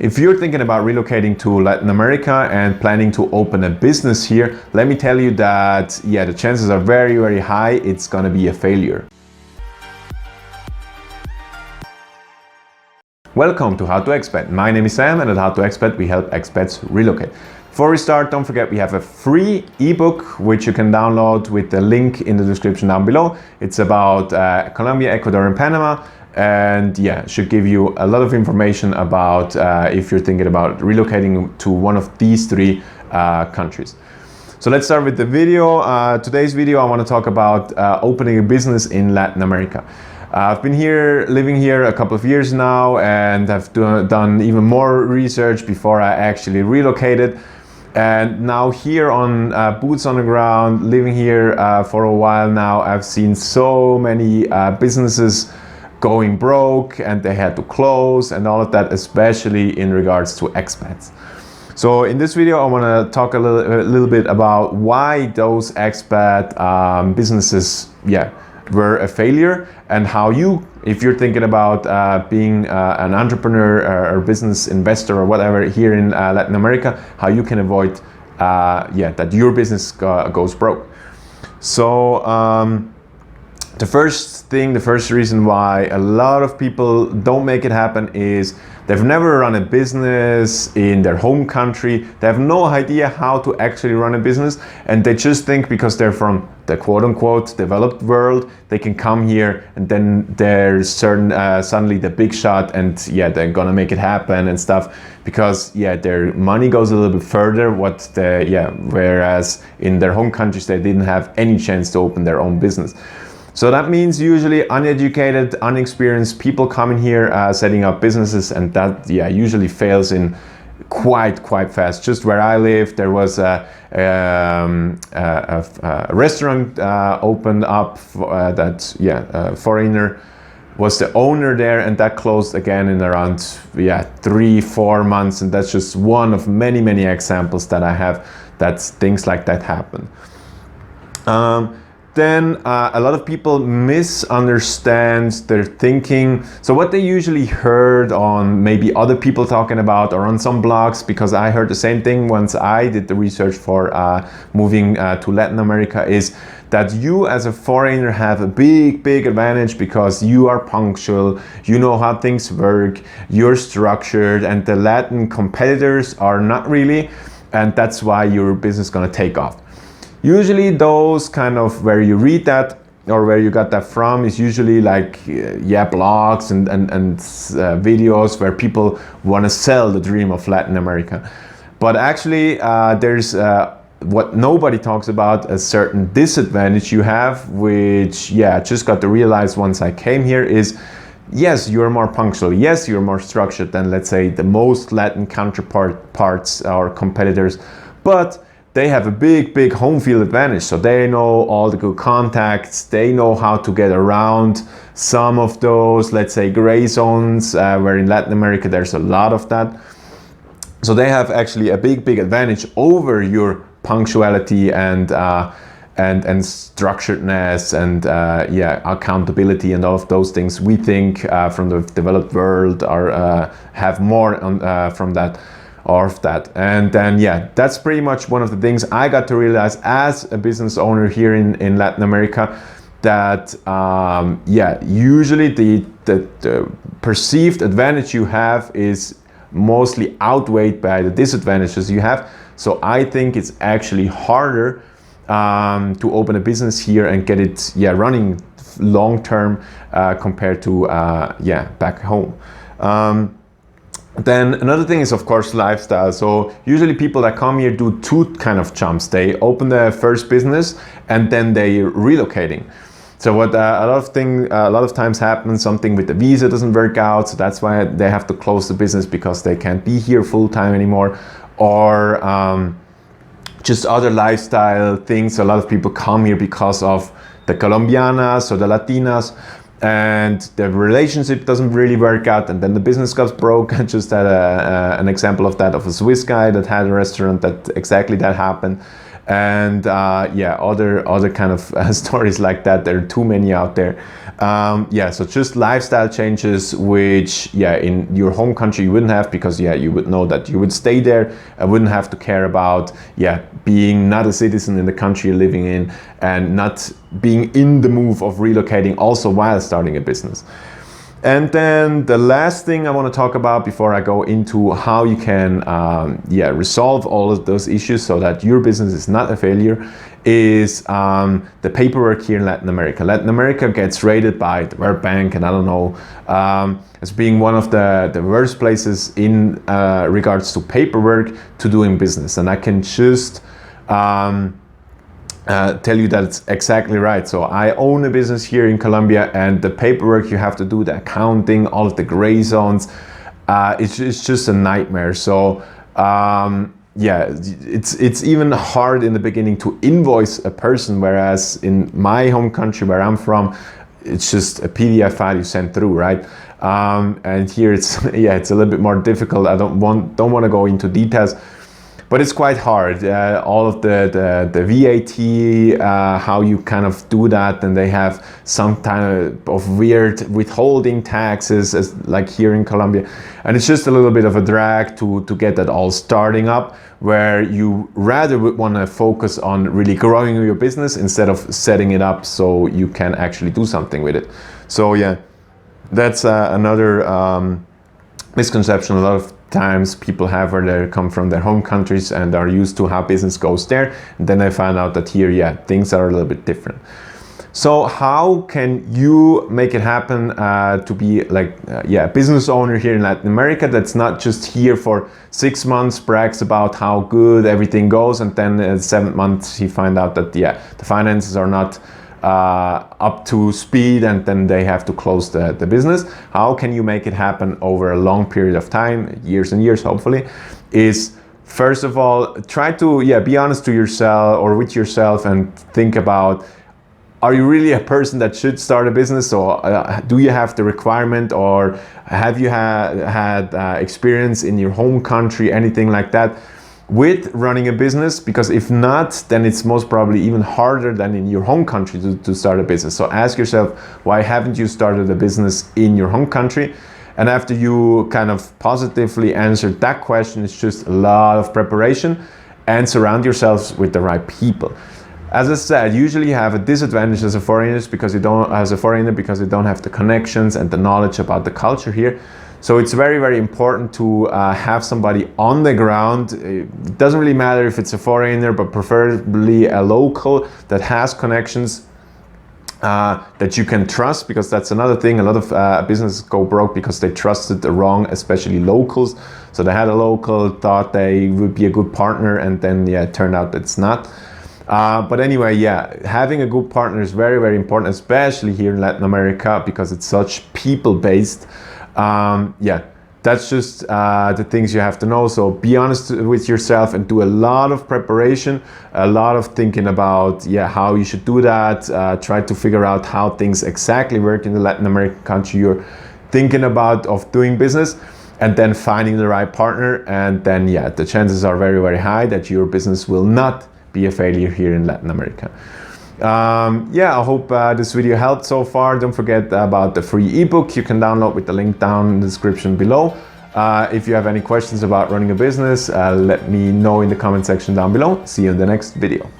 if you're thinking about relocating to Latin America and planning to open a business here, let me tell you that, yeah, the chances are very, very high it's gonna be a failure. Welcome to How to Expat. My name is Sam, and at How to Expat we help expats relocate. Before we start, don't forget we have a free ebook which you can download with the link in the description down below. It's about Colombia, Ecuador and Panama, and yeah, should give you a lot of information about if you're thinking about relocating to one of these three countries. So let's start with the video. Today's video I want to talk about opening a business in Latin America. I've been living here a couple of years now, and I've done even more research before I actually relocated. And now here on boots on the ground, living here for a while now, I've seen so many businesses going broke and they had to close and all of that, especially in regards to expats. So in this video, I want to talk a little bit about why those expat businesses, were a failure, and how you, if you're thinking about being an entrepreneur or business investor or whatever here in Latin America, how you can avoid that your business goes broke. So the first reason why a lot of people don't make it happen is they've never run a business in their home country. They have no idea how to actually run a business, and they just think because they're from the quote-unquote developed world, they can come here and then they're suddenly the big shot, and they're gonna make it happen and stuff, because their money goes a little bit further. Whereas in their home countries they didn't have any chance to open their own business. So that means usually uneducated, unexperienced people coming here setting up businesses, and that usually fails in quite fast. Just where I live, there was a restaurant opened up a foreigner was the owner there, and that closed again in around 3-4 months, and that's just one of many examples that I have that things like that happen. Then a lot of people misunderstand their thinking. So what they usually heard on maybe other people talking about or on some blogs, because I heard the same thing once I did the research for moving to Latin America, is that you as a foreigner have a big advantage because you are punctual, you know how things work, you're structured, and the Latin competitors are not really, and that's why your business is gonna take off. Usually those kind of, where you read that or where you got that from, is usually like blogs and videos where people want to sell the dream of Latin America. But actually there's what nobody talks about, a certain disadvantage you have, which I just got to realize once I came here, is yes, you're more punctual, yes, you're more structured than, let's say, the most Latin counterparts or competitors, but they have a big home field advantage. So they know all the good contacts, they know how to get around some of those, let's say, gray zones, where in Latin America there's a lot of that. So they have actually a big advantage over your punctuality and structuredness and accountability and all of those things we think from the developed world are have more from that. Of that. And then that's pretty much one of the things I got to realize as a business owner here in Latin America, that usually the perceived advantage you have is mostly outweighed by the disadvantages you have. So I think it's actually harder to open a business here and get it running long term compared to back home. Then another thing is, of course, lifestyle. So usually people that come here do two kind of jumps. They open their first business and then they relocating. So what a lot of times happens, something with the visa doesn't work out, so that's why they have to close the business because they can't be here full time anymore, or just other lifestyle things. A lot of people come here because of the Colombianas or the Latinas, and the relationship doesn't really work out, and then the business got broke. I just had an example of that, of a Swiss guy that had a restaurant that exactly that happened. and yeah, other kind of stories like that. There are too many out there. Yeah, so just lifestyle changes, which yeah, in your home country you wouldn't have, because yeah, you would know that you would stay there and wouldn't have to care about yeah, being not a citizen in the country you're living in, and not being in the move of relocating also while starting a business. And then the last thing I want to talk about before I go into how you can yeah, resolve all of those issues so that your business is not a failure is the paperwork here in Latin America. Latin America gets rated by the World Bank and I don't know, as being one of the worst places in regards to paperwork to doing business. And I can just tell you that it's exactly right. So I own a business here in Colombia, and the paperwork you have to do, the accounting, all of the gray zones, it's just a nightmare. So yeah, it's even hard in the beginning to invoice a person, whereas in my home country where I'm from, it's just a PDF file you send through, right? And here it's yeah, it's a little bit more difficult. I don't want to go into details, but it's quite hard. All of the VAT, how you kind of do that, and they have some type of weird withholding taxes, as like here in Colombia, and it's just a little bit of a drag to get that all starting up, where you rather would want to focus on really growing your business instead of setting it up so you can actually do something with it. So yeah, that's another misconception a lot of times people have, where they come from their home countries and are used to how business goes there, and then they find out that here, yeah, things are a little bit different. So how can you make it happen to be like yeah, a business owner here in Latin America that's not just here for 6 months, brags about how good everything goes, and then in 7 months he find out that yeah, the finances are not up to speed, and then they have to close the business? How can you make it happen over a long period of time, years and years hopefully, is first of all, try to yeah, be honest to yourself or with yourself and think about, are you really a person that should start a business? Or do you have the requirement, or have you had experience in your home country, anything like that, with running a business? Because if not, then it's most probably even harder than in your home country to start a business. So ask yourself, why haven't you started a business in your home country? And after you kind of positively answered that question, it's just a lot of preparation and surround yourselves with the right people. As I said, usually you have a disadvantage as a foreigner because you don't have the connections and the knowledge about the culture here. So it's very, very important to have somebody on the ground. It doesn't really matter if it's a foreigner, but preferably a local that has connections that you can trust, because that's another thing. A lot of businesses go broke because they trusted the wrong, especially locals. So they had a local, thought they would be a good partner, and then yeah, it turned out that it's not. But anyway, yeah, having a good partner is very, very important, especially here in Latin America, because it's such people-based. Yeah, that's just the things you have to know. So be honest with yourself and do a lot of preparation, a lot of thinking about yeah, how you should do that. Try to figure out how things exactly work in the Latin American country you're thinking about of doing business, and then finding the right partner. And then yeah, the chances are very, very high that your business will not be a failure here in Latin America. Yeah, I hope this video helped so far. Don't forget about the free ebook you can download with the link down in the description below. If you have any questions about running a business, let me know in the comment section down below. See you in the next video.